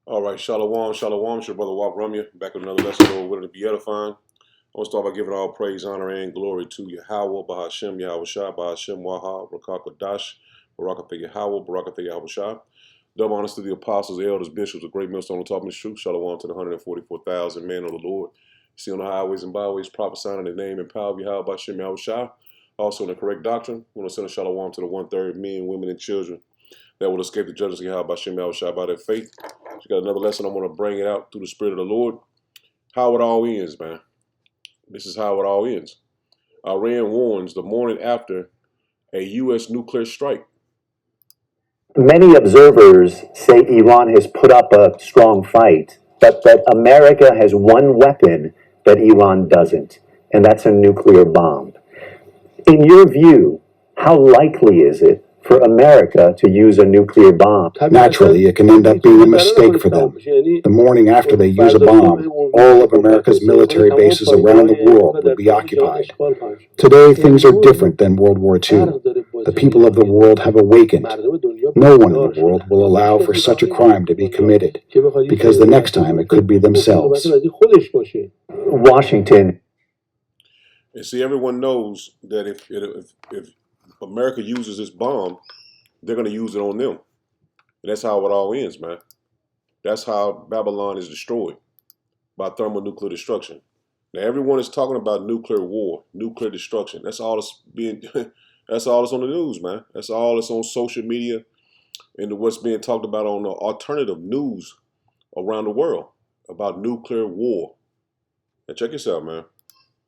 All right, Shalom, Shalom. It's your brother Walt Rumya, back with another lesson, Lord, willing to be edifying. I want to start by giving all praise, honor, and glory to Yahweh, Bahashem, Yahweh Shah, Bahashem, Waha, Rakakadash, Barakatha Yahweh, Barakatha Yahweh Shah. Double honors to the apostles, elders, bishops, a great millstone on top of the truth. Shalom to the 144,000 men of the Lord. You see on the highways and byways, prophesying in the name and power of Yahweh, Bahashem, Yahweh Shah. Also in the correct doctrine. We want to send a shalom to the 1/3 men, women, and children that will escape the judgment of Yahweh, Bahashem, Yahweh Shah by their faith. You got another lesson. I want to bring it out through the Spirit of the Lord. How it all ends, man. This is how it all ends. Iran warns the morning after a U.S. nuclear strike. Many observers say Iran has put up a strong fight, but that America has one weapon that Iran doesn't, and that's a nuclear bomb. In your view, how likely is it for America to use a nuclear bomb? Naturally, it can end up being a mistake for them. The morning after they use a bomb, all of America's military bases around the world will be occupied. Today, things are different than World War II. The people of the world have awakened. No one in the world will allow for such a crime to be committed, because the next time it could be themselves. Washington. And see, everyone knows that if America uses this bomb, they're going to use it on them. And that's how it all ends, man. That's how Babylon is destroyed, by thermonuclear destruction. Now, everyone is talking about nuclear war, nuclear destruction. That's all that's being, that's all that's on the news, man. That's all that's on social media and what's being talked about on the alternative news around the world about nuclear war. Now, check this out, man.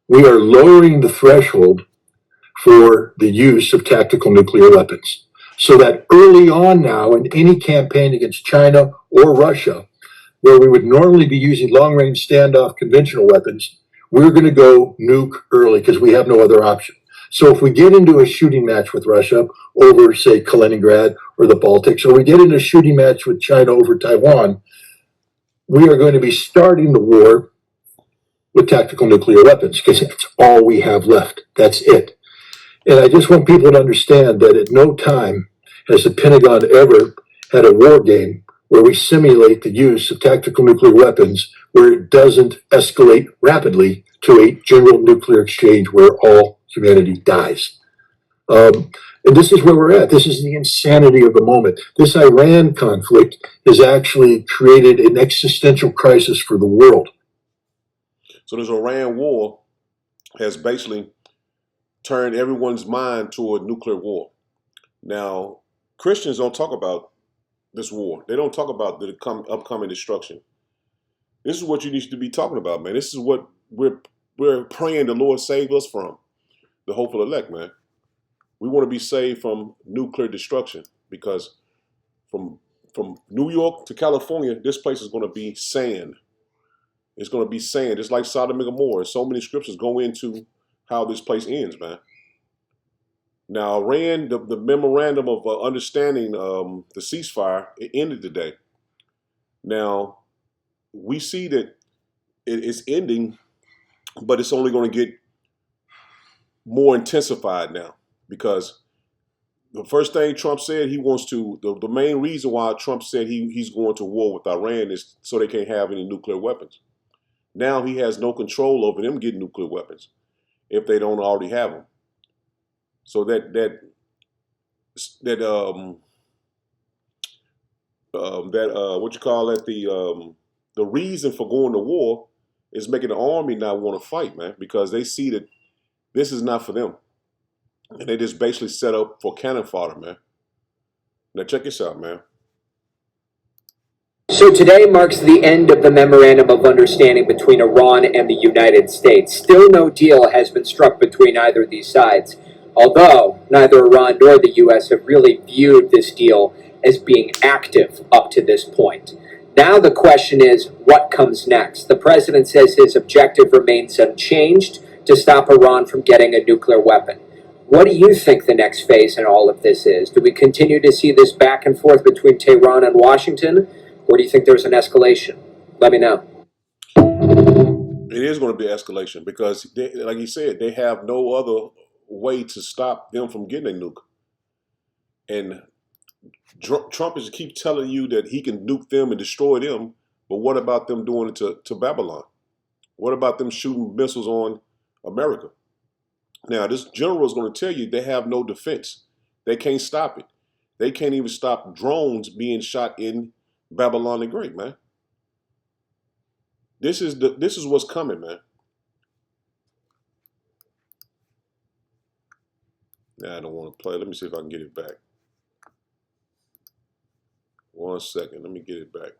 We are lowering the threshold for the use of tactical nuclear weapons, so that early on now in any campaign against China or Russia, where we would normally be using long-range standoff conventional weapons, we're going to go nuke early because we have no other option. So if we get into a shooting match with Russia over, say, Kaliningrad or the Baltics, or we get into a shooting match with China over Taiwan, we are going to be starting the war with tactical nuclear weapons because that's all we have left. That's it. And I just want people to understand that at no time has the Pentagon ever had a war game where we simulate the use of tactical nuclear weapons where it doesn't escalate rapidly to a general nuclear exchange where all humanity dies. And this is where we're at. This is the insanity of the moment. This Iran conflict has actually created an existential crisis for the world. So this Iran war has basically turned everyone's mind toward nuclear war. Now, Christians don't talk about this war. They don't talk about the upcoming destruction. This is what you need to be talking about, man. This is what we're praying the Lord save us from, the hopeful elect, man. We want to be saved from nuclear destruction because from New York to California, this place is going to be sand. It's going to be sand, just like Sodom and Gomorrah. So many scriptures go into how this place ends, man. Now, Iran, the memorandum of understanding the ceasefire, it ended today. Now, we see that it's ending, but it's only going to get more intensified now because the first thing Trump said he wants to, the main reason why Trump said he's going to war with Iran is so they can't have any nuclear weapons. Now he has no control over them getting nuclear weapons if they don't already have them. So what you call it, the reason for going to war is making the army not want to fight, man, because they see that this is not for them. And they just basically set up for cannon fodder, man. Now check this out, man. So today marks the end of the Memorandum of Understanding between Iran and the United States. Still no deal has been struck between either of these sides, although neither Iran nor the U.S. have really viewed this deal as being active up to this point. Now the question is, what comes next? The president says his objective remains unchanged to stop Iran from getting a nuclear weapon. What do you think the next phase in all of this is? Do we continue to see this back and forth between Tehran and Washington? Or do you think there's an escalation? Let me know. It is going to be escalation because, like you said, they have no other way to stop them from getting a nuke. And Trump is keep telling you that he can nuke them and destroy them, but what about them doing it to Babylon? What about them shooting missiles on America? Now, this general is going to tell you they have no defense. They can't stop it. They can't even stop drones being shot in Babylon the Great, man. This is what's coming, man. Now I don't want to play. Let me see if I can get it back. 1 second. Let me get it back.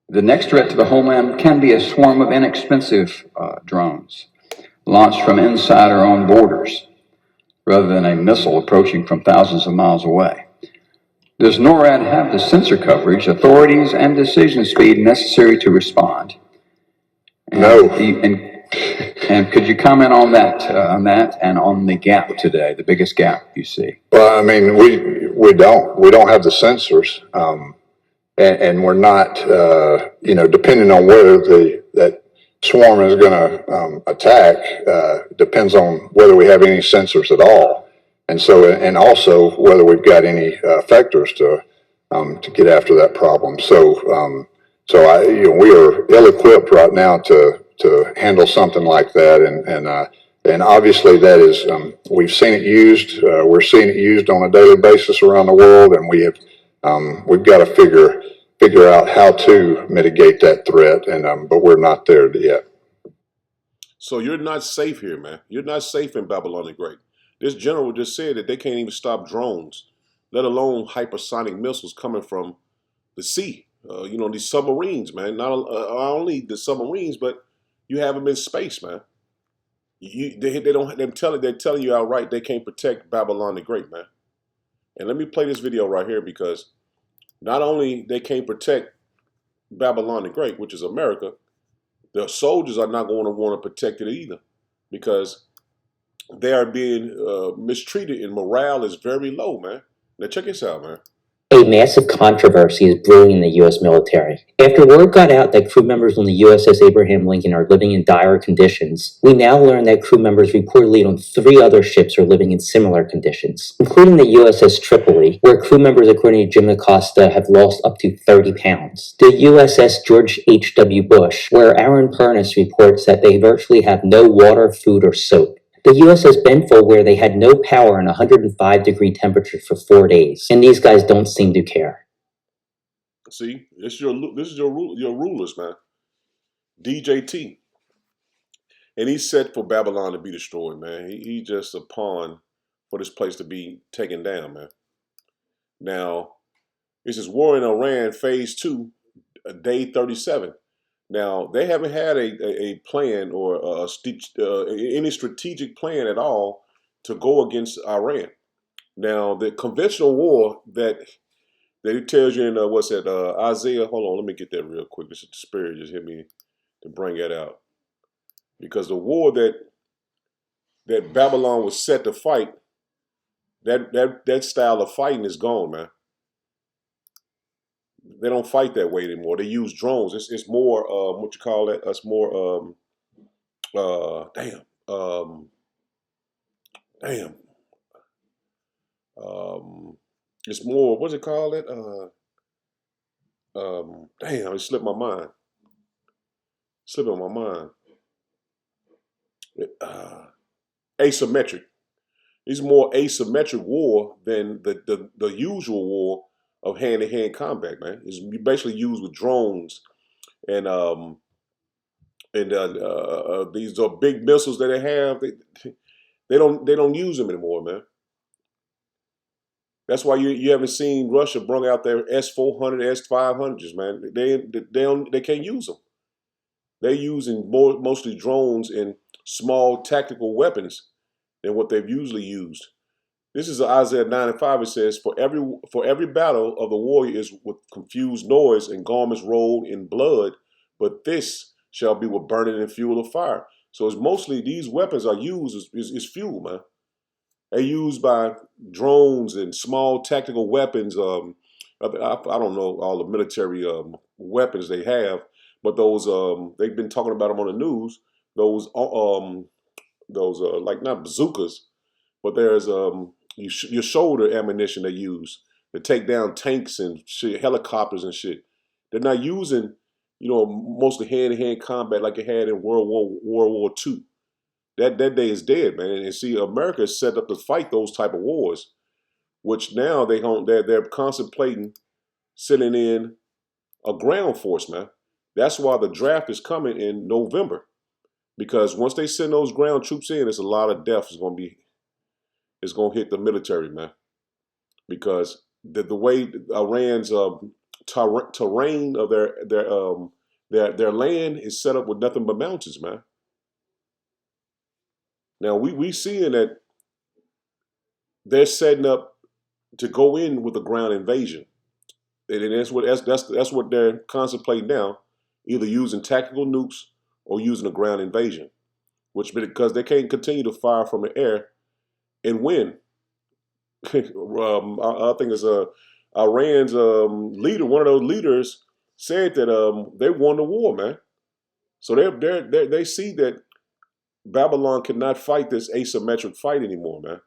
The next threat to the homeland can be a swarm of inexpensive drones launched from inside our own borders, rather than a missile approaching from thousands of miles away. Does NORAD have the sensor coverage, authorities, and decision speed necessary to respond? No. And could you comment on that and on the gap today, the biggest gap you see? Well, I mean, we don't have the sensors, and we're not, depending on whether that swarm is going to attack, depends on whether we have any sensors at all, and also whether we've got any effectors to get after that problem. So we are ill-equipped right now to handle something like that, and obviously that is we've seen it used. We're seeing it used on a daily basis around the world, and we've got to figure out how to mitigate that threat, but we're not there yet. So you're not safe here, man. You're not safe in Babylon the Great. This general just said that they can't even stop drones, let alone hypersonic missiles coming from the sea. These submarines, man. Not only the submarines, but you have them in space, man. They're telling you outright they can't protect Babylon the Great, man. And let me play this video right here, because not only they can't protect Babylon the Great, which is America, the soldiers are not going to want to protect it either, because they are being mistreated and morale is very low, man. Now check this out, man. A massive controversy is brewing in the U.S. military. After word got out that crew members on the USS Abraham Lincoln are living in dire conditions, we now learn that crew members reportedly on 3 other ships are living in similar conditions, including the USS Tripoli, where crew members, according to Jim Acosta, have lost up to 30 pounds. The USS George H.W. Bush, where Aaron Purnis reports that they virtually have no water, food, or soap. The USS Benfold, where they had no power in 105-degree temperatures for 4 days, and these guys don't seem to care. See, this is your rulers, man. DJT, and he's set for Babylon to be destroyed, man. He just a pawn for this place to be taken down, man. Now, this is war in Iran, phase 2, day 37. Now, they haven't had a plan or any strategic plan at all to go against Iran. Now, the conventional war that it tells you in, Isaiah, hold on, let me get that real quick. This spirit just hit me to bring that out. Because the war that Babylon was set to fight, that style of fighting is gone, man. They don't fight that way anymore. They use drones. It's more what you call it? It's more it's more, what's it called? It slipped my mind. Slipping my mind. Asymmetric. It's more asymmetric war than the usual war of hand-to-hand combat, man. It's basically used with drones and these are big missiles that they have. They don't use them anymore, man. That's why you haven't seen Russia bring out their S-400, S-500s, man. They can't use them. They're using mostly drones and small tactical weapons than what they've usually used. This is Isaiah 9:5. It says, "For every battle of the warrior is with confused noise and garments rolled in blood, but this shall be with burning and fuel of fire." So it's mostly these weapons are used as fuel, man. They're used by drones and small tactical weapons. I don't know all the military weapons they have, But those they've been talking about them on the news. Those like not bazookas, but there's your shoulder ammunition they use to take down tanks and shit, helicopters and shit. They're not using, mostly hand-to-hand combat like it had in World War II. That day is dead, man. And see, America is set up to fight those type of wars, which now they're contemplating sending in a ground force, man. That's why the draft is coming in November, because once they send those ground troops in, it's a lot of death is going to hit the military, man. Because the way Iran's terrain of their land is set up with nothing but mountains, man. Now we seeing that they're setting up to go in with a ground invasion, and that's what they're contemplating now, either using tactical nukes or using a ground invasion, which because they can't continue to fire from the air and win. I think it's Iran's leader, one of those leaders, said that they won the war, man. So they see that Babylon cannot fight this asymmetric fight anymore, man.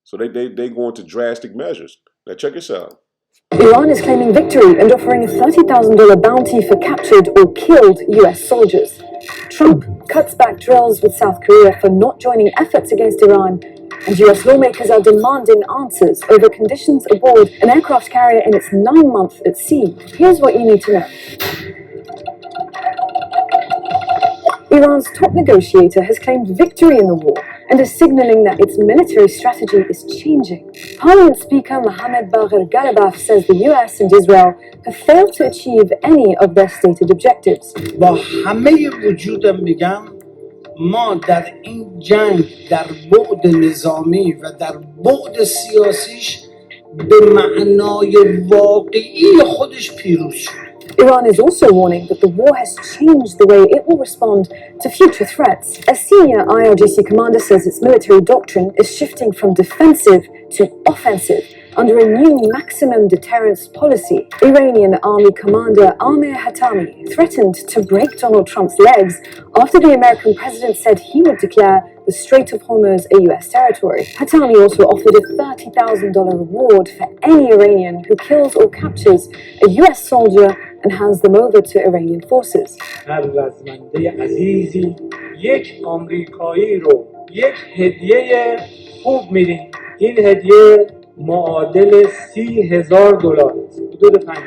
So they go into drastic measures. Now check this out. Iran is claiming victory and offering a $30,000 bounty for captured or killed US soldiers. Trump cuts back drills with South Korea for not joining efforts against Iran, and US lawmakers are demanding answers over conditions aboard an aircraft carrier in its 9 months at sea. Here's what you need to know. Iran's top negotiator has claimed victory in the war and is signaling that its military strategy is changing. Parliament Speaker Mohammad Bagher Ghalibaf says the US and Israel have failed to achieve any of their stated objectives. با همه وجودم میگم ما در این جنگ در بعد نظامی و در بعد سیاسیش به معنای واقعی خودش پیروز شد. Iran is also warning that the war has changed the way it will respond to future threats. A senior IRGC commander says its military doctrine is shifting from defensive to offensive under a new maximum deterrence policy. Iranian army commander Amir Hatami threatened to break Donald Trump's legs after the American president said he would declare the Strait of Hormuz a US territory. Hatami also offered a $30,000 reward for any Iranian who kills or captures a US soldier and hands them over to Iranian forces. هر رزمنده عزیزی یک آمریکایی رو یک هدیه خوب میدین. این هدیه معادل $30,000 حدود 5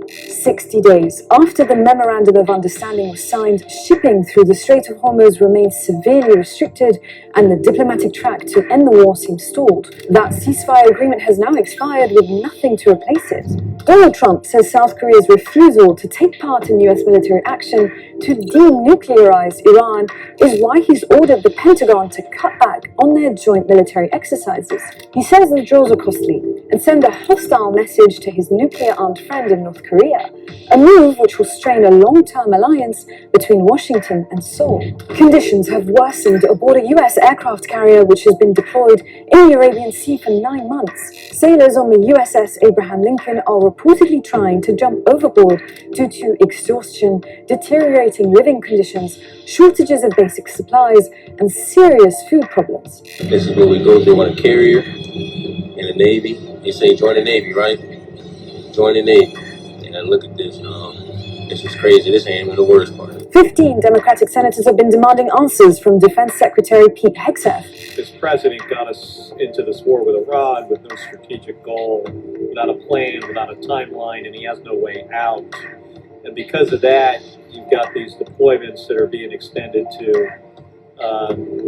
60 days after the Memorandum of Understanding was signed, shipping through the Strait of Hormuz remains severely restricted and the diplomatic track to end the war seems stalled. That ceasefire agreement has now expired with nothing to replace it. Donald Trump says South Korea's refusal to take part in US military action to denuclearize Iran is why he's ordered the Pentagon to cut back on their joint military exercises. He says the drills are costly and send a hostile message to his nuclear-armed friend in North Korea, a move which will strain a long-term alliance between Washington and Seoul. Conditions have worsened aboard a US aircraft carrier which has been deployed in the Arabian Sea for 9 months. Sailors on the USS Abraham Lincoln are reportedly trying to jump overboard due to exhaustion, deteriorating living conditions, shortages of basic supplies, and serious food problems. This is where we go. They want a carrier in the Navy. They say join the Navy, right? Join the Navy. And look at this. This is crazy. This ain't even the worst part. 15 Democratic senators have been demanding answers from Defense Secretary Pete Hegseth. This president got us into this war with Iran with no strategic goal, without a plan, without a timeline, and he has no way out. And because of that, you've got these deployments that are being extended to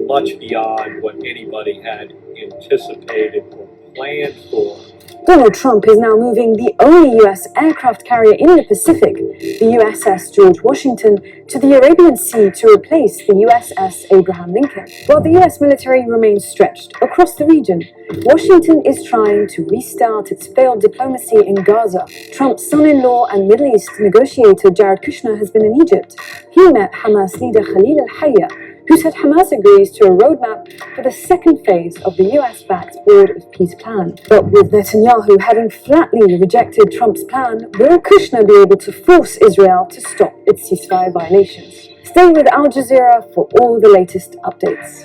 much beyond what anybody had anticipated or planned for. Donald Trump is now moving the only US aircraft carrier in the Pacific, the USS George Washington, to the Arabian Sea to replace the USS Abraham Lincoln. While the US military remains stretched across the region, Washington is trying to restart its failed diplomacy in Gaza. Trump's son-in-law and Middle East negotiator Jared Kushner has been in Egypt. He met Hamas leader Khalil al-Hayya, who said Hamas agrees to a roadmap for the second phase of the US-backed Board of Peace plan. But with Netanyahu having flatly rejected Trump's plan, will Kushner be able to force Israel to stop its ceasefire violations? Stay with Al Jazeera for all the latest updates.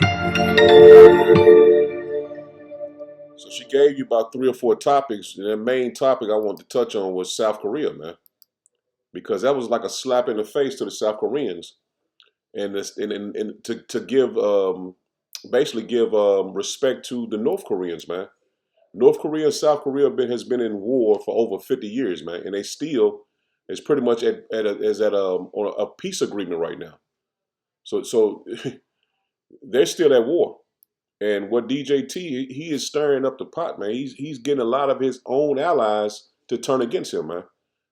So she gave you about 3 or 4 topics, and the main topic I wanted to touch on was South Korea, man, because that was like a slap in the face to the South Koreans, and to give basically give respect to the North Koreans, man. North Korea and South Korea has been in war for over 50 years, man, and they still is pretty much on a peace agreement right now. So they're still at war. And what DJT, he is stirring up the pot, man. He's getting a lot of his own allies to turn against him, man.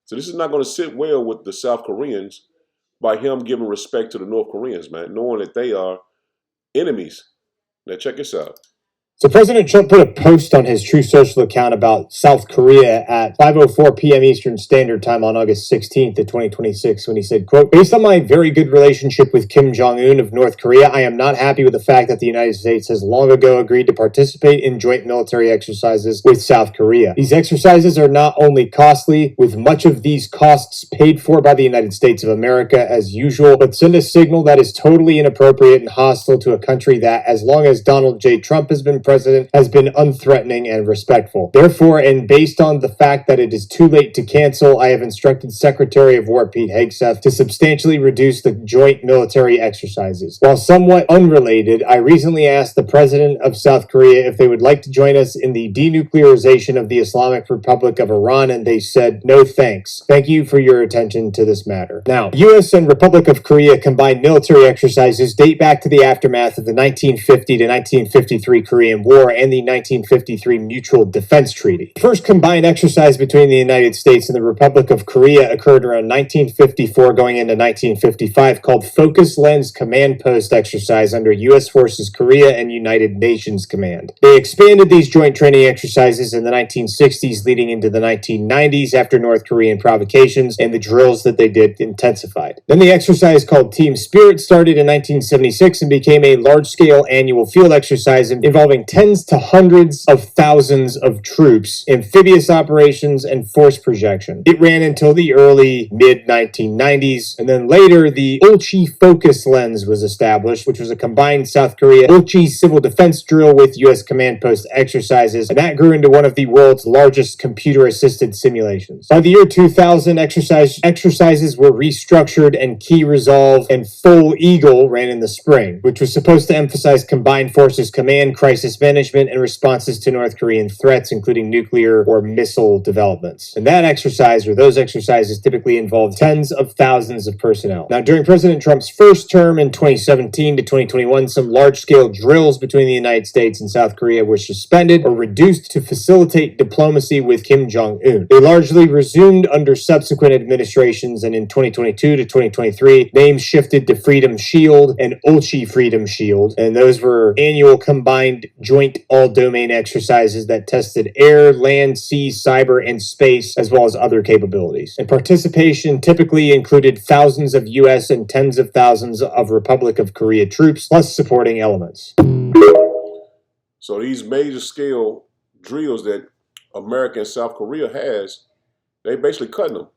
So this is not going to sit well with the South Koreans by him giving respect to the North Koreans, man, knowing that they are enemies. Now check this out. So President Trump put a post on his True Social account about South Korea at 5:04 p.m. Eastern Standard Time on August 16th of 2026 when he said, quote, "Based on my very good relationship with Kim Jong-un of North Korea, I am not happy with the fact that the United States has long ago agreed to participate in joint military exercises with South Korea. These exercises are not only costly, with much of these costs paid for by the United States of America as usual, but send a signal that is totally inappropriate and hostile to a country that, as long as Donald J. Trump has been president, has been unthreatening and respectful. Therefore, and based on the fact that it is too late to cancel, I have instructed Secretary of War Pete Hegseth to substantially reduce the joint military exercises. While somewhat unrelated, I recently asked the President of South Korea if they would like to join us in the denuclearization of the Islamic Republic of Iran, and they said, no thanks. Thank you for your attention to this matter." Now, U.S. and Republic of Korea combined military exercises date back to the aftermath of the 1950 to 1953 Korean War and the 1953 Mutual Defense Treaty. The first combined exercise between the United States and the Republic of Korea occurred around 1954 going into 1955, called Focus Lens Command Post Exercise under U.S. Forces Korea and United Nations Command. They expanded these joint training exercises in the 1960s leading into the 1990s after North Korean provocations, and the drills that they did intensified. Then the exercise called Team Spirit started in 1976 and became a large-scale annual field exercise involving tens to hundreds of thousands of troops, amphibious operations, and force projection. It ran until the early mid-1990s, and then later the Ulchi Focus Lens was established, which was a combined South Korea Ulchi civil defense drill with U.S. command post exercises, and that grew into one of the world's largest computer-assisted simulations. By the year 2000, exercises were restructured, and Key Resolve and Full Eagle ran in the spring, which was supposed to emphasize combined forces command, crisis management, and responses to North Korean threats, including nuclear or missile developments. And that exercise, or those exercises, typically involved tens of thousands of personnel. Now, during President Trump's first term in 2017 to 2021, some large-scale drills between the United States and South Korea were suspended or reduced to facilitate diplomacy with Kim Jong-un. They largely resumed under subsequent administrations, and in 2022 to 2023, names shifted to Freedom Shield and Ulchi Freedom Shield, and those were annual combined joint all-domain exercises that tested air, land, sea, cyber, and space, as well as other capabilities. And participation typically included thousands of U.S. and tens of thousands of Republic of Korea troops, plus supporting elements. So these major scale drills that America and South Korea has, they basically cutting them.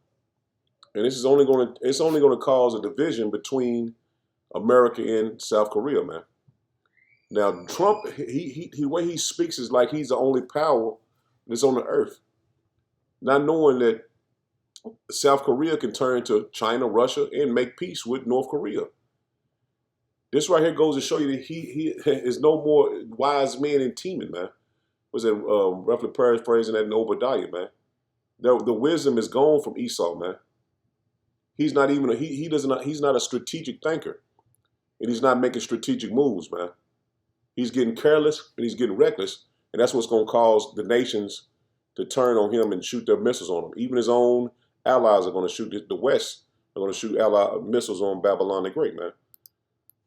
And it's only going to cause a division between America and South Korea, man. Now, Trump, the way he speaks is like he's the only power that's on the earth. Not knowing that South Korea can turn to China, Russia, and make peace with North Korea. This right here goes to show you that he is no more wise men in teaming, man. Was it roughly paraphrasing that in Obadiah, man? The wisdom is gone from Esau, man. He's not even he's not a strategic thinker, and he's not making strategic moves, man. He's getting careless and he's getting reckless, and that's what's going to cause the nations to turn on him and shoot their missiles on him. Even his own allies are going to shoot. The West are going to shoot missiles on Babylon the Great, man.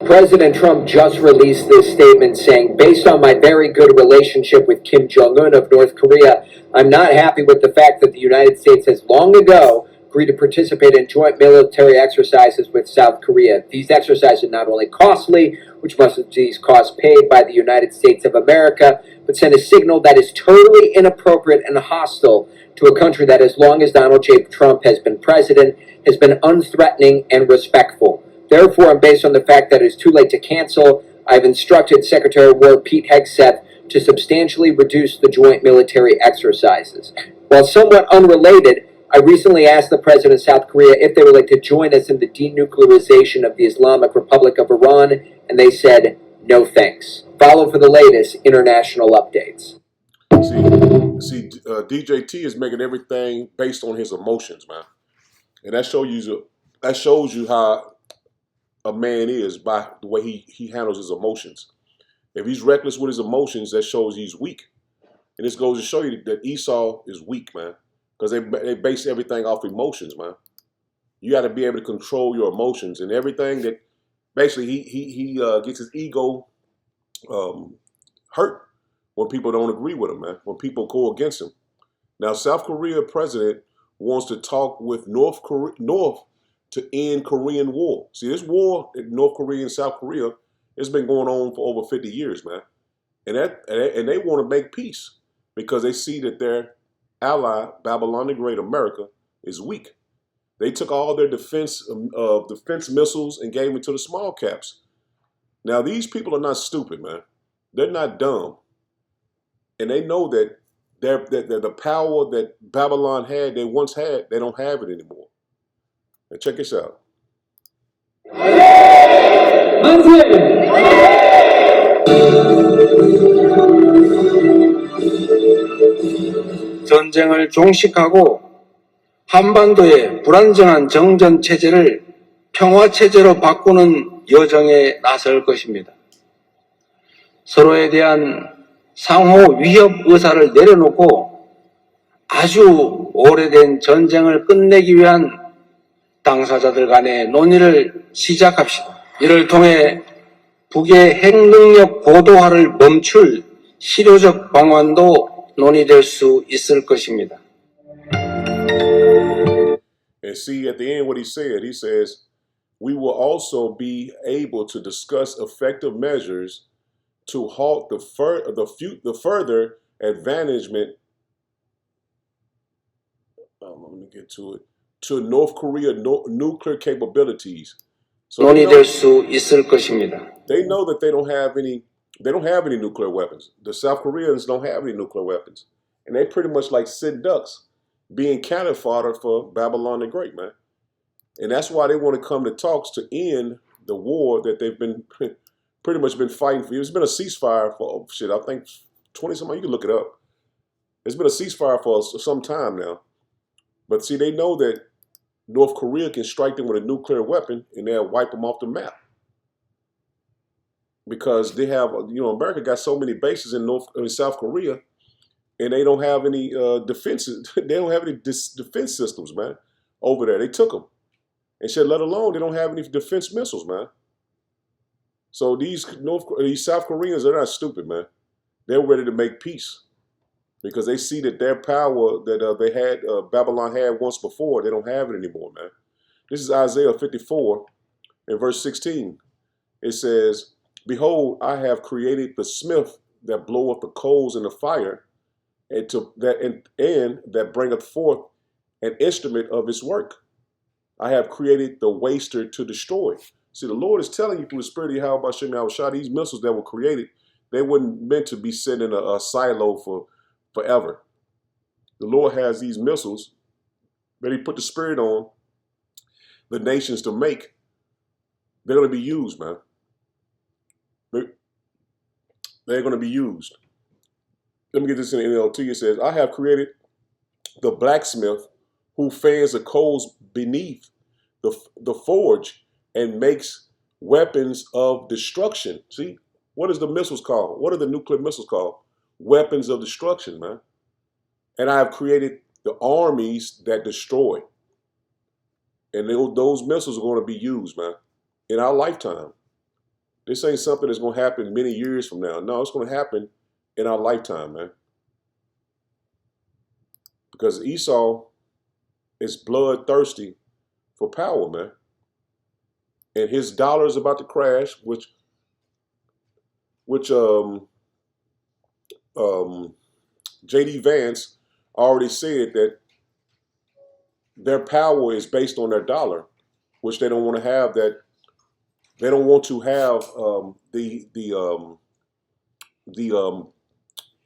President Trump just released this statement saying, based on my very good relationship with Kim Jong-un of North Korea, I'm not happy with the fact that the United States has long ago agreed to participate in joint military exercises with South Korea. These exercises are not only costly, which must of these costs paid by the United States of America, but send a signal that is totally inappropriate and hostile to a country that, as long as Donald J. Trump has been president, has been unthreatening and respectful. Therefore, and based on the fact that it is too late to cancel, I've instructed Secretary of War Pete Hegseth to substantially reduce the joint military exercises. While somewhat unrelated, I recently asked the president of South Korea if they would like to join us in the denuclearization of the Islamic Republic of Iran, and they said, no thanks. Follow for the latest international updates. See, DJT is making everything based on his emotions, man. And that shows you how a man is by the way he handles his emotions. If he's reckless with his emotions, that shows he's weak. And this goes to show you that Esau is weak, man. Because they base everything off emotions, man. You got to be able to control your emotions and everything that basically he gets his ego hurt when people don't agree with him, man. When people go against him. Now, South Korea president wants to talk with North to end Korean War. See, this war in North Korea and South Korea has been going on for over 50 years, man. And they want to make peace because they see that their ally, Babylon the Great, America, is weak. They took all their defense missiles and gave them to the small caps. Now, these people are not stupid, man. They're not dumb. And they know that the power that Babylon had, they once had, they don't have it anymore. Now, check this out. 전쟁을 종식하고 한반도의 불안정한 정전 체제를 평화 체제로 바꾸는 여정에 나설 것입니다. 서로에 대한 상호 위협 의사를 내려놓고 아주 오래된 전쟁을 끝내기 위한 당사자들 간의 논의를 시작합시다. 이를 통해 북의 핵능력 고도화를 멈출 실효적 방안도 논의될 수 있을 것입니다. And see, at the end, what he says, we will also be able to discuss effective measures to halt the further advancement. Let me get to it. To North Korea nuclear capabilities. So 논의될 수 있을 것입니다. They know that they don't have any nuclear weapons. The South Koreans don't have any nuclear weapons. And they pretty much like sit ducks being cannon fodder for Babylon the Great, man. And that's why they want to come to talks to end the war that they've been pretty much been fighting for. It's been a ceasefire for, I think 20-something, you can look it up. It's been a ceasefire for some time now. But see, they know that North Korea can strike them with a nuclear weapon and they'll wipe them off the map. Because they have, America got so many bases in South Korea, and they don't have any defenses. They don't have any defense systems, man, over there. They took them. And shit, let alone they don't have any defense missiles, man. So these South Koreans are not stupid, man. They're ready to make peace because they see that their power that they had, Babylon had once before, they don't have it anymore, man. This is Isaiah 54 and verse 16. It says, "Behold, I have created the smith that bloweth the coals in the fire, and that bringeth forth an instrument of his work. I have created the waster to destroy." See, the Lord is telling you through the Spirit of Yahweh Shem Yahushua, these missiles that were created, they weren't meant to be sitting in a silo for forever. The Lord has these missiles that he put the Spirit on the nations to make. They're going to be used, man. They're going to be used. Let me get this in the NLT. It says, "I have created the blacksmith who fans the coals beneath the forge and makes weapons of destruction." See, what is the missiles called? What are the nuclear missiles called? Weapons of destruction, man. "And I have created the armies that destroy." And those missiles are going to be used, man, in our lifetime. This ain't something that's going to happen many years from now. No, it's going to happen in our lifetime, man. Because Esau is bloodthirsty for power, man. And his dollar is about to crash, which J.D. Vance already said that their power is based on their dollar, which they don't want to have. That they don't want to have the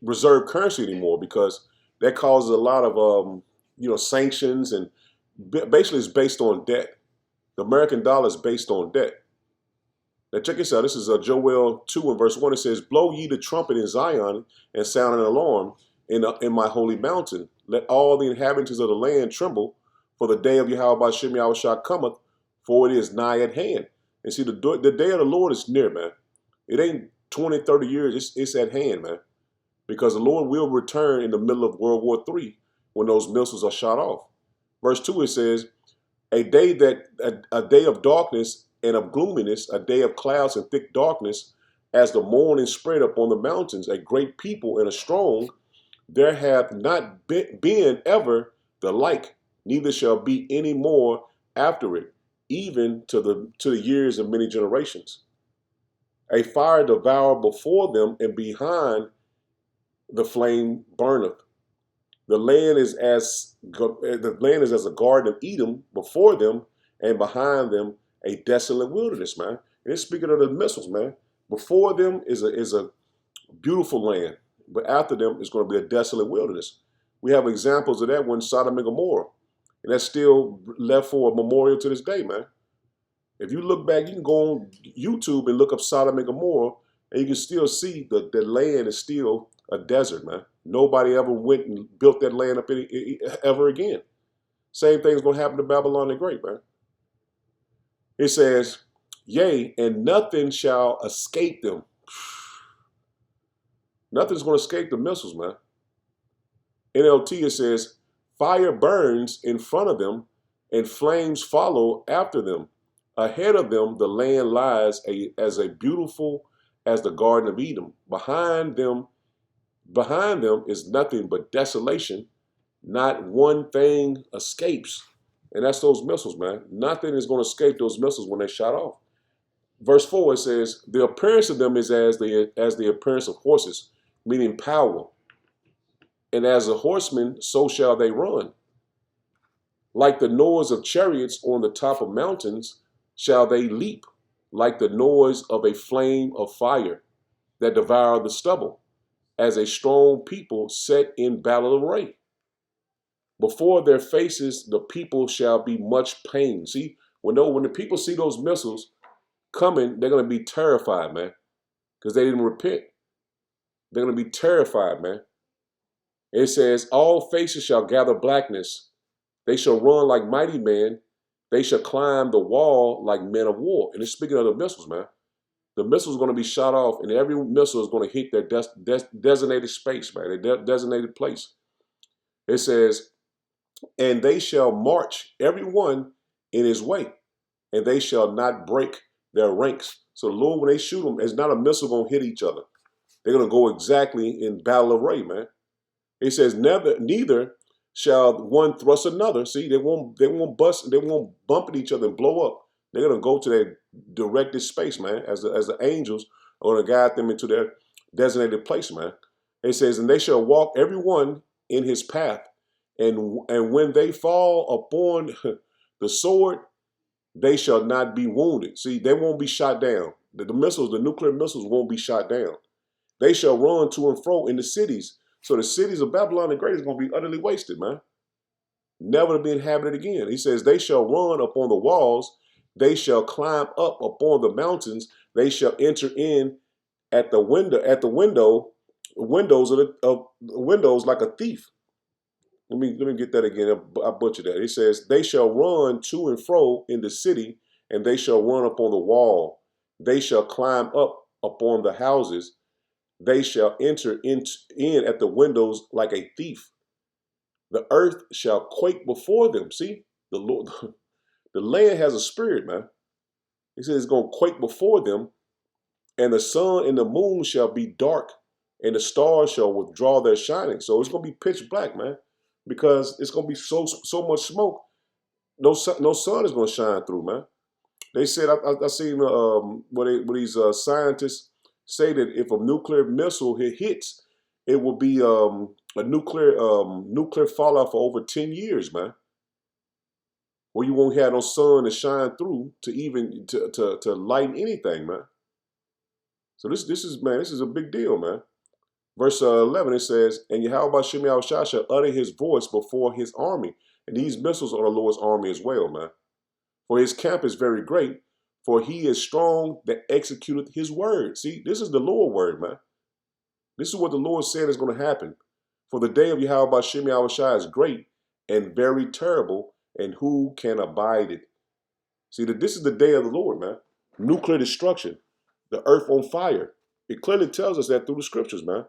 reserve currency anymore, because that causes a lot of sanctions, and basically it's based on debt. The American dollar is based on debt. Now check this out. This is Joel 2 and verse 1. It says, "Blow ye the trumpet in Zion, and sound an alarm in my holy mountain. Let all the inhabitants of the land tremble, for the day of Yahweh Shem Yahushua cometh, for it is nigh at hand." And see, the day of the Lord is near, man. It ain't 20, 30 years. It's at hand, man. Because the Lord will return in the middle of World War III when those missiles are shot off. Verse 2, it says, a day of darkness and of gloominess, a day of clouds and thick darkness, as the morning spread upon the mountains, a great people and a strong, there hath not been ever the like, neither shall be any more after it, even to the years of many generations. A fire devour before them, and behind the flame burneth. The land is as a garden of Eden before them, and behind them a desolate wilderness, man. And it's speaking of the missiles, man. Before them is a beautiful land, but after them is going to be a desolate wilderness. We have examples of that when Sodom and Gomorrah, and that's still left for a memorial to this day, man. If you look back, you can go on YouTube and look up Sodom and Gomorrah, and you can still see the land is still a desert, man. Nobody ever went and built that land up ever again. Same thing is going to happen to Babylon the Great, man. It says, yea, and nothing shall escape them. Nothing's going to escape the missiles, man. NLT, it says, fire burns in front of them, and flames follow after them. Ahead of them, the land lies as beautiful as the Garden of Eden. Behind them is nothing but desolation. Not one thing escapes. And that's those missiles, man. Nothing is going to escape those missiles when they shot off. Verse 4, it says, the appearance of them is as the appearance of horses, meaning power. And as a horseman, so shall they run. Like the noise of chariots on the top of mountains, shall they leap, like the noise of a flame of fire that devour the stubble, as a strong people set in battle array. Before their faces, the people shall be much pain. See, when the people see those missiles coming, they're going to be terrified, man, because they didn't repent. They're going to be terrified, man. It says, all faces shall gather blackness. They shall run like mighty men. They shall climb the wall like men of war. And it's speaking of the missiles, man. The missiles are going to be shot off, and every missile is going to hit their designated space, man, their designated place. It says, and they shall march every one in his way, and they shall not break their ranks. So the Lord, when they shoot them, it's not a missile going to hit each other. They're going to go exactly in battle array, man. It says, neither shall one thrust another. See, they won't bump at each other and blow up. They're going to go to their directed space, man, as the angels are going to guide them into their designated place, man. It says, and they shall walk every one in his path. And when they fall upon the sword, they shall not be wounded. See, they won't be shot down. The nuclear missiles won't be shot down. They shall run to and fro in the cities. So the cities of Babylon the Great is going to be utterly wasted, man. Never to be inhabited again. He says, they shall run upon the walls. They shall climb up upon the mountains. They shall enter in at the windows like a thief. Let me get that again. I butchered that. It says, they shall run to and fro in the city, and they shall run upon the wall. They shall climb up upon the houses. They shall enter in at the windows like a thief. The earth shall quake before them. See, the Lord, the land has a spirit, man. He says it's going to quake before them, and the sun and the moon shall be dark, and the stars shall withdraw their shining. So it's going to be pitch black, man. because it's gonna be so much smoke. No sun is gonna shine through, man. They said I seen where these scientists say that if a nuclear missile hits, it will be a nuclear fallout for over 10 years, man. Where you won't have no sun to shine through to even to lighten anything, man. So this is a big deal, man. Verse 11, it says, and Yahweh Shem Yahushua shall utter his voice before his army. And these missiles are the Lord's army as well, man. For his camp is very great, for he is strong that executeth his word. See, this is the Lord word, man. This is what the Lord said is going to happen. For the day of Yahweh Shem Yahushua is great and very terrible, and who can abide it? See, that this is the day of the Lord, man. Nuclear destruction, the earth on fire. It clearly tells us that through the scriptures, man.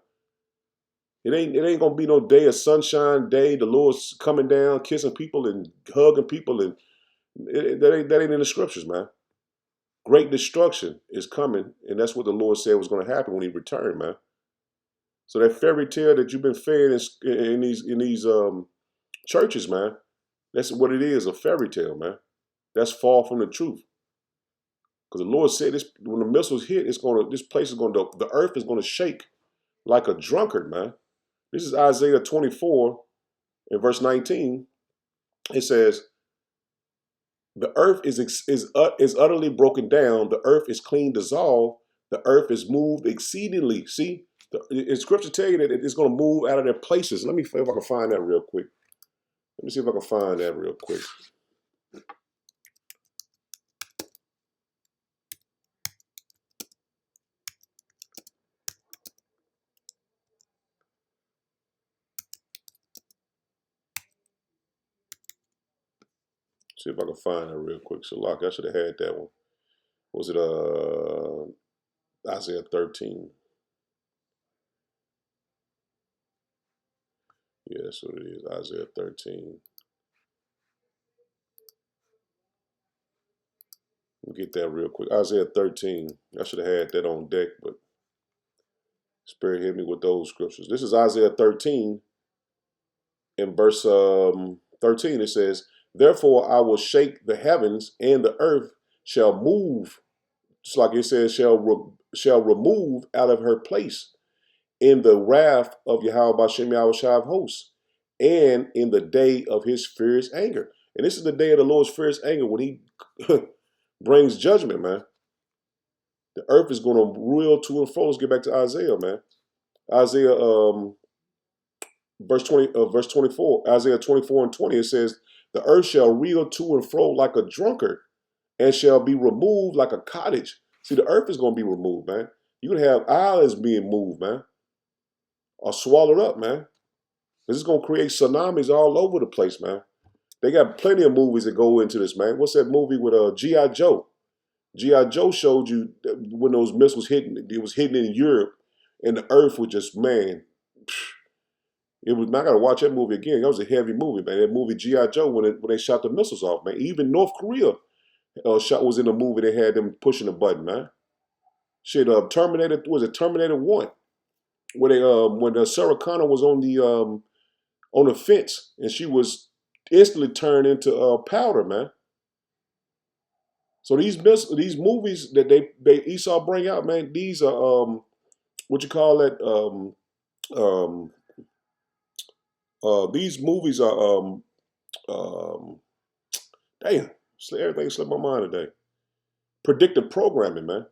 It ain't gonna be no day of sunshine, day the Lord's coming down, kissing people and hugging people, and that ain't in the scriptures, man. Great destruction is coming, and that's what the Lord said was going to happen when He returned, man. So that fairy tale that you've been fed in these churches, man, that's what it is—a fairy tale, man. That's far from the truth. Because the Lord said this: when the missiles hit, the earth is gonna shake like a drunkard, man. This is Isaiah 24 in verse 19. It says, the earth is utterly broken down. The earth is clean dissolved. The earth is moved exceedingly. See, the scripture tell you that it's going to move out of their places. Let me see if I can find that real quick. So, Lock, I should have had that one. Was it Isaiah 13? Yeah, that's what it is. Isaiah 13. We'll get that real quick. Isaiah 13. I should have had that on deck, but Spirit hit me with those scriptures. This is Isaiah 13. In verse 13, it says, therefore I will shake the heavens, and the earth shall move. Just like it says, shall remove out of her place in the wrath of Yahweh Shem Yahushua of hosts, and in the day of his fierce anger. And this is the day of the Lord's fierce anger, when he brings judgment, man. The earth is going to reel to and fro. Let's get back to Isaiah, man. Isaiah verse 24, Isaiah 24 and 20, it says, the earth shall reel to and fro like a drunkard, and shall be removed like a cottage. See, the earth is going to be removed, man. You're going to have islands being moved, man, or swallowed up, man. This is going to create tsunamis all over the place, man. They got plenty of movies that go into this, man. What's that movie with G.I. Joe? G.I. Joe showed you when those missiles hitting, it was hitting in Europe, and the earth was just, man, it was. I gotta watch that movie again. That was a heavy movie, man. That movie G.I. Joe when they shot the missiles off, man. Even North Korea was in the movie. They had them pushing the button, man. Shit, Terminator, was it Terminator 1? Where they when Sarah Connor was on the fence, and she was instantly turned into powder, man. So these movies that they Esau bring out, man, these are what you call that these movies are damn, everything slipped my mind today. Predictive programming, man.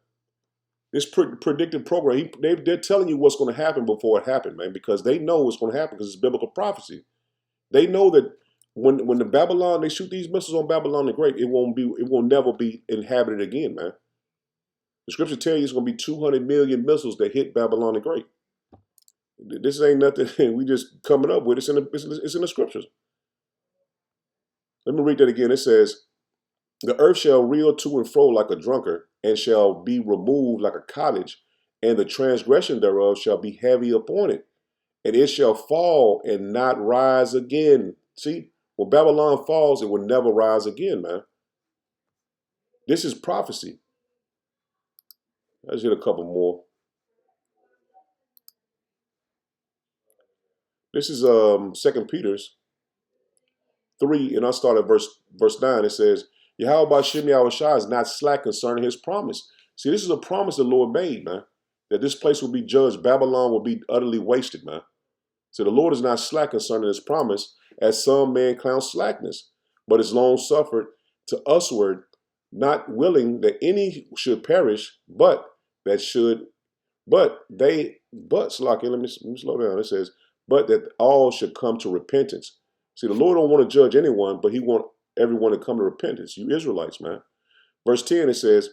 This predictive program, they're telling you what's going to happen before it happened, man, because they know what's going to happen because it's biblical prophecy. They know that when the Babylon, they shoot these missiles on Babylon the Great, it will never be inhabited again, man. The scripture tell you it's going to be 200 million missiles that hit Babylon the Great. This ain't nothing we just coming up with. It's in the scriptures. Let me read that again. It says, the earth shall reel to and fro like a drunkard, and shall be removed like a cottage, and the transgression thereof shall be heavy upon it, and it shall fall and not rise again. See, when Babylon falls, it will never rise again, man. This is prophecy. Let's hit a couple more. This is 2 Peter's 3, and I start at verse 9. It says, Yahweh Shem Yahushua is not slack concerning his promise. See, this is a promise the Lord made, man, that this place will be judged. Babylon will be utterly wasted, man. So the Lord is not slack concerning his promise, as some men count slackness, but is long suffered to usward, not willing that any should perish, but Slaki, let me slow down. It says, but that all should come to repentance. See, the Lord don't want to judge anyone, but he want everyone to come to repentance. You Israelites, man. Verse 10, it says,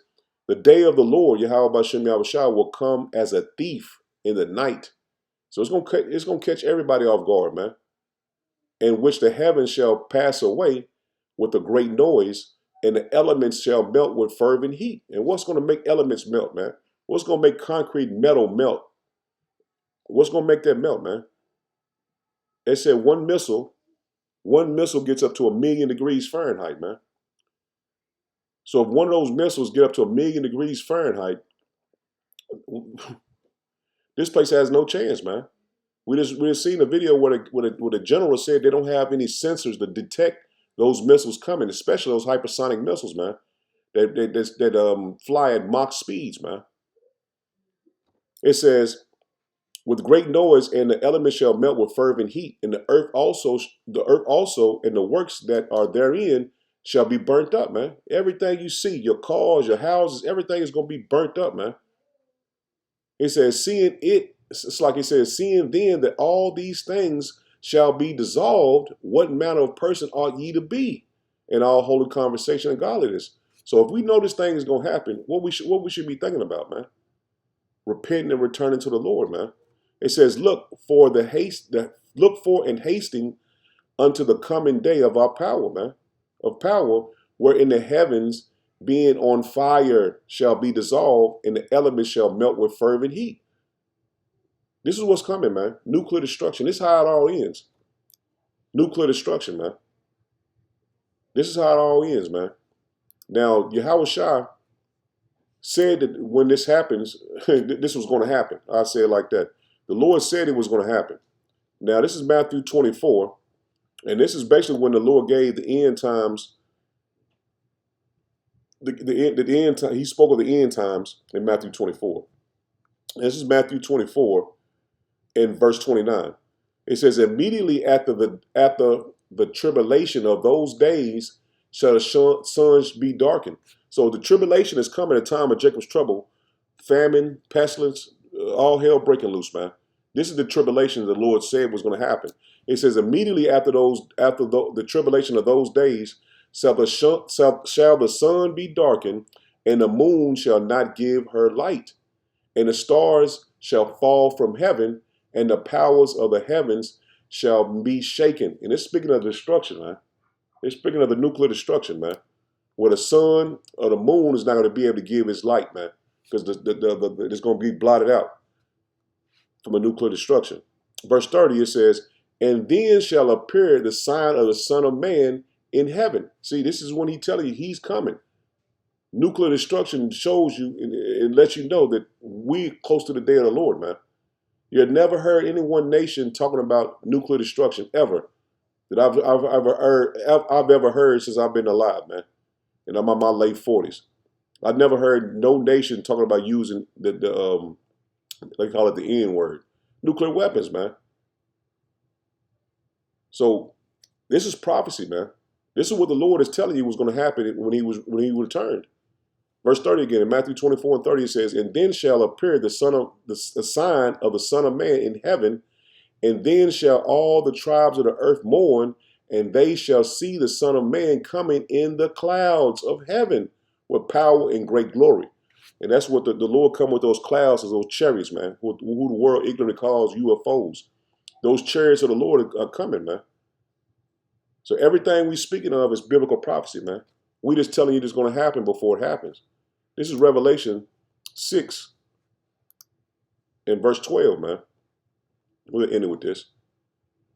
the day of the Lord, Yahweh Bashem Yahushua, will come as a thief in the night. So it's gonna catch everybody off guard, man. In which the heavens shall pass away with a great noise, and the elements shall melt with fervent heat. And what's gonna make elements melt, man? What's gonna make concrete metal melt? What's gonna make that melt, man? They said one missile gets up to 1,000,000 degrees Fahrenheit, man. So if one of those missiles get up to 1,000,000 degrees Fahrenheit, this place has no chance, man. We just seen a video where the general said they don't have any sensors to detect those missiles coming, especially those hypersonic missiles, man. That fly at Mach speeds, man. It says, with great noise, and the elements shall melt with fervent heat, and the earth also, and the works that are therein shall be burnt up, man. Everything you see, your cars, your houses, everything is going to be burnt up, man. It says, it's like it says, seeing then that all these things shall be dissolved, what manner of person ought ye to be in all holy conversation and godliness? So if we know this thing is going to happen, what we should be thinking about, man? Repenting and returning to the Lord, man. It says, look for and hasting unto the coming day of our power, man. Of power, wherein the heavens being on fire shall be dissolved, and the elements shall melt with fervent heat. This is what's coming, man. Nuclear destruction. This is how it all ends. Nuclear destruction, man. This is how it all ends, man. Now, Yahweh Shah said that when this happens, this was going to happen. I say it like that. The Lord said it was going to happen. Now, this is Matthew 24, and this is basically when the Lord gave the end times. The end time. He spoke of the end times in Matthew 24. This is Matthew 24. In verse 29, it says, immediately after the tribulation of those days shall the suns be darkened. So the tribulation is coming at the time of Jacob's trouble, famine, pestilence, all hell breaking loose, man. This is the tribulation the Lord said was going to happen. It says, immediately after the tribulation of those days shall the sun be darkened, and the moon shall not give her light, and the stars shall fall from heaven, and the powers of the heavens shall be shaken. And it's speaking of destruction, man. It's speaking of the nuclear destruction, man. Where the sun or the moon is not going to be able to give its light, man. Because it's going to be blotted out from a nuclear destruction. Verse 30, it says, and then shall appear the sign of the Son of Man in heaven. See, this is when he's telling you he's coming. Nuclear destruction shows you and lets you know that we're close to the day of the Lord, man. You had never heard any one nation talking about nuclear destruction ever that I've ever heard since I've been alive, man. And I'm in my late 40s. I've never heard no nation talking about using they call it the N word, nuclear weapons, man. So this is prophecy, man. This is what the Lord is telling you was going to happen when he returned. Verse 30 again, in Matthew 24 and 30, it says, and then shall appear the sign of the Son of Man in heaven, and then shall all the tribes of the earth mourn, and they shall see the Son of Man coming in the clouds of heaven with power and great glory. And that's what the Lord come with those clouds as those chariots, man, who the world ignorantly calls UFOs. Those chariots of the Lord are coming, man. So everything we're speaking of is biblical prophecy, man. We just telling you it's going to happen before it happens. This is Revelation 6 and verse 12, man. We'll end it with this.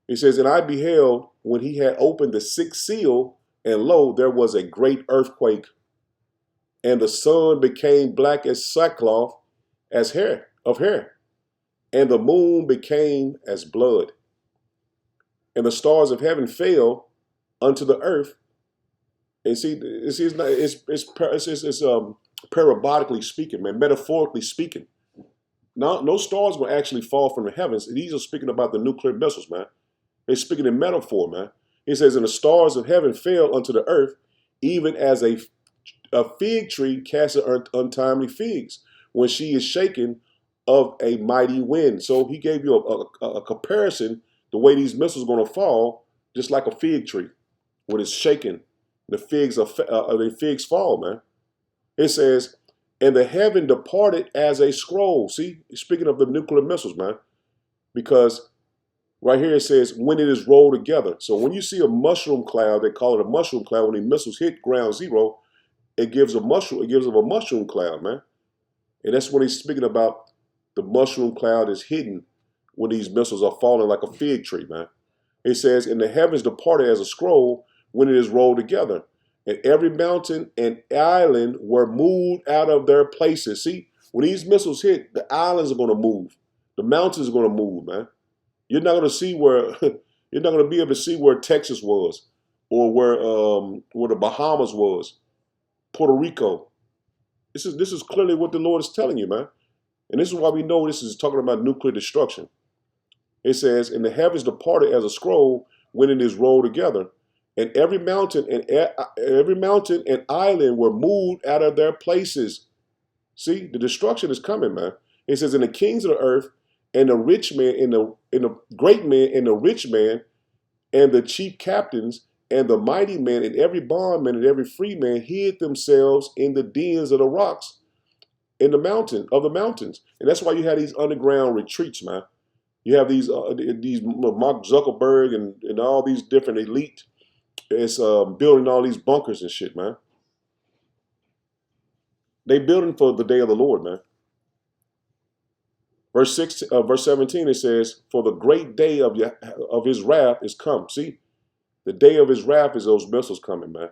He says, and I beheld when he had opened the sixth seal, and lo, there was a great earthquake, and the sun became black as sackcloth of hair, and the moon became as blood, and the stars of heaven fell unto the earth. And see, it's not, it's parabolically speaking, man, metaphorically speaking. No stars will actually fall from the heavens. These are speaking about the nuclear missiles, man. They're speaking in metaphor, man. He says, and the stars of heaven fell unto the earth, even as a fig tree casteth untimely figs when she is shaken of a mighty wind. So he gave you a comparison, the way these missiles are going to fall, just like a fig tree when it's shaken. The figs fall, man. It says, and the heaven departed as a scroll. See, speaking of the nuclear missiles, man, because right here it says, when it is rolled together. So when you see a mushroom cloud, they call it a mushroom cloud. When the missiles hit ground zero, it gives them a mushroom cloud, man. And that's when he's speaking about the mushroom cloud is hidden when these missiles are falling like a fig tree, man. It says, and the heavens departed as a scroll when it is rolled together. And every mountain and island were moved out of their places. See, when these missiles hit, the islands are going to move. The mountains are going to move, man. You're not going to see where, you're not going to be able to see where Texas was or where the Bahamas was, Puerto Rico. This is clearly what the Lord is telling you, man. And this is why we know this is talking about nuclear destruction. It says, and the heavens departed as a scroll when it is rolled together. And every mountain and island were moved out of their places. See, the destruction is coming, man. It says, and the kings of the earth, and the rich man, and the great man, and the rich man, and the chief captains, and the mighty man, and every bondman, and every free man hid themselves in the dens of the rocks, in the mountains. And that's why you have these underground retreats, man. You have these Mark Zuckerberg and all these different elite. It's building all these bunkers and shit, man. They building for the day of the Lord, man. Verse 17, it says, for the great day of his wrath is come. See, the day of his wrath is those missiles coming, man.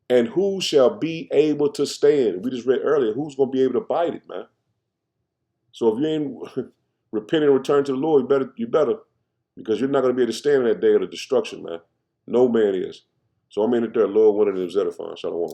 And who shall be able to stand? We just read earlier, who's going to be able to bite it, man? So if you ain't repent and return to the Lord, you better, because you're not going to be able to stand in that day of the destruction, man. No man is. So I'm in it there, Lord, winning and Zedaphon. Shalom.